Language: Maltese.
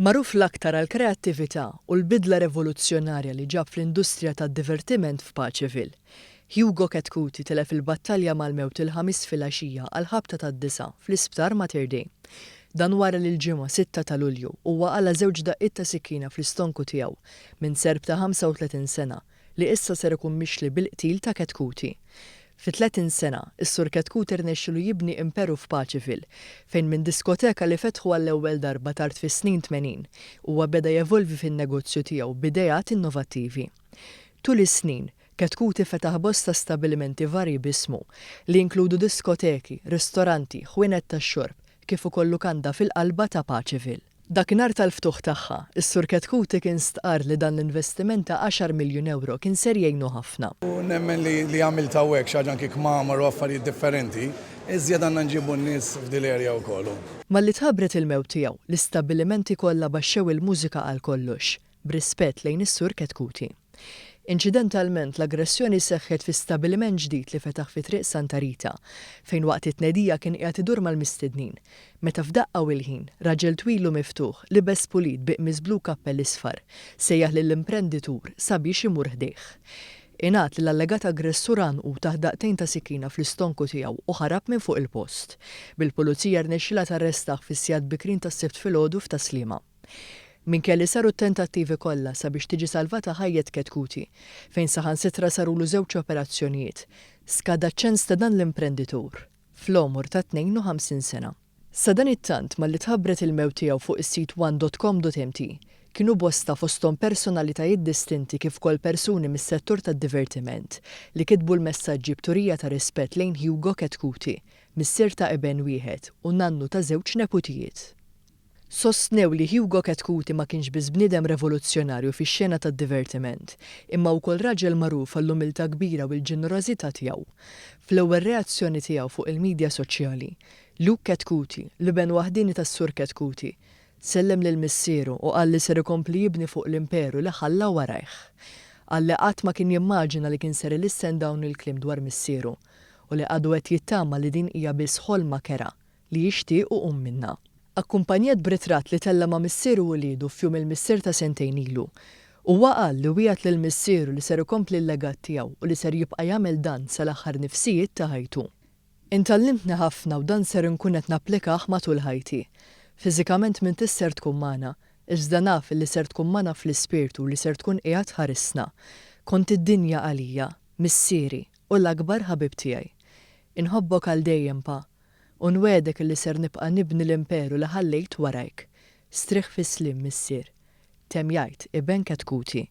Magħruf l-aktar għall-kreattività u l-bidla revoluzzjonarja li ġab fl-industrija tad-divertiment f'Paċeville. Hugo Chetcuti tilef il-battalja mal-mewt il-ħamis filgħaxija għall-ħabta tad-9 fl-isptar Mater Dei. Dan wara li l-ġimgħa 6 ta' Lulju huwa għala żewġ daqqiet ta' sikkina fl-iskonku tiegħu minn Serb ta' 35 sena li issa ser ikun mixli bil-qtil ta' Chetcuti. Fi 30 sena, is-Sur Chetcuti rnexxielu jibni imperu f'Paċeville fejn minn diskoteka li fetħu għall-ewwel darba tard fis-snin 80 huwa beda jevolvi fin-negozju tiegħu b'idejat innovattivi. Tul is-snin, Chetcuti fetaħ bosta stabilimenti varji b'ismu li jinkludu diskoteki, ristoranti, ħwienet tax-xorb kif ukoll lukanda fil-qalba ta' Paċeville. Dakinhar tal-ftuħ tagħha, is-Sur Chetcuti kien stqar li dan l-investiment ta' 10 miljun euro kien ser jgħinu ħafna. Nemmen li għamilt hawnhekk xi ħaġa kif kmamar u affarijiet differenti, iżjed għandna nġibu n-nies f'dil erja wkoll. Malli tħabbret il-mewt tiegħu, l-istabbilimenti kollha baxxew il-mużika għal kollox, b'rispett lejn is-Sur Chetcuti. Inċidentalment l-aggressjoni seħħet fi stabbiliment ġdid li fetaħ fi triq Santa Rita, fejn waqt it-tnedija kien qiegħed idur mal-mistednin. Meta f'daqqa il-ħin, raġel twilu miftuħ, libes pulit biqmiż blu kappell isfar, sejjaħ lill-L-Imprenditur sabiex imur ħdejh. Ingħad li l-allegat aggressur għanqu taħt daqtejn ta' sikkina fl-iskonku tiegħu u ħarab minn fuq il-post. Bil-Pulizija rnexxielha tarrestaħ fis-sigħat bikrin tas-Sibt filgħodu f'Taqsima. Minkejja saru t-tentattivi kollha sabiex tiġi salvata ħajjet Chetcuti, fejn saħansitra sarulu żewġ operazzjonijiet, skada ċ-ċens ta' dan l-imprenditur fl-għomor ta' 52 sena. Sa dan it-tant malli tħabbret il-mewt tiegħu fuq is-sit one.com.mt kienu bosta fosthom personalitajiet distinti kif ukoll persuni mis-settur tad-divertiment li kitbu l-messaġġi b'turija ta' rispett lejn Hugo Chetcuti, missier ta' eben wieħed u nannu ta' żewġ neputijiet. Sostnew li Hugo Chetcuti ma kienx biss bniedem revoluzzjonarju fix-xena tad-divertiment, imma wkoll raġel magħruf għall-umiltà kbira u l-ġenerożità tiegħu. Fl-ewwel reazzjoni tiegħu fuq il-midja soċjali, Hugo Chetcuti, l-iben waħdini tas-Sur Chetcuti, sellem lil missieru u qal li ser ikompli jibni fuq l-imperu li ħalla warajh. Qal li qatt ma kien jimmaġina li kien ser ilissen dawn il-kliem dwar missieru u li għadu qed jittama li din hija biss ħolma kera li jixtieq u minnha. Akkumpanjat b'ritratt li tella ma' missieru wlidu f'jum il-missier ta' sentejn ilu. Huwa qal li wieħed lil missieru li ser ikompli l-legat tiegħu u li ser jibqa' jagħmel dan sal-aħħar nifsijiet ta' ħajtu. Intallimtni ħafna u dan ser inkun qed napplikah matul ħajti. Fiżikament minn tisser tkun magħna, iżda naf li ser tkun magħna fl-ispirtu li ser tkun qiegħed ħarisna. Kont id-dinja għalija, missieri u l-akbar ħabib tiegħi. Inħobbok għal dejjem pa. U nwedek li ser nibqa' nibni l-imperu li ħallejt warajk. Striħ fis-slim missier. Tem jgħid Ibn Chetcuti.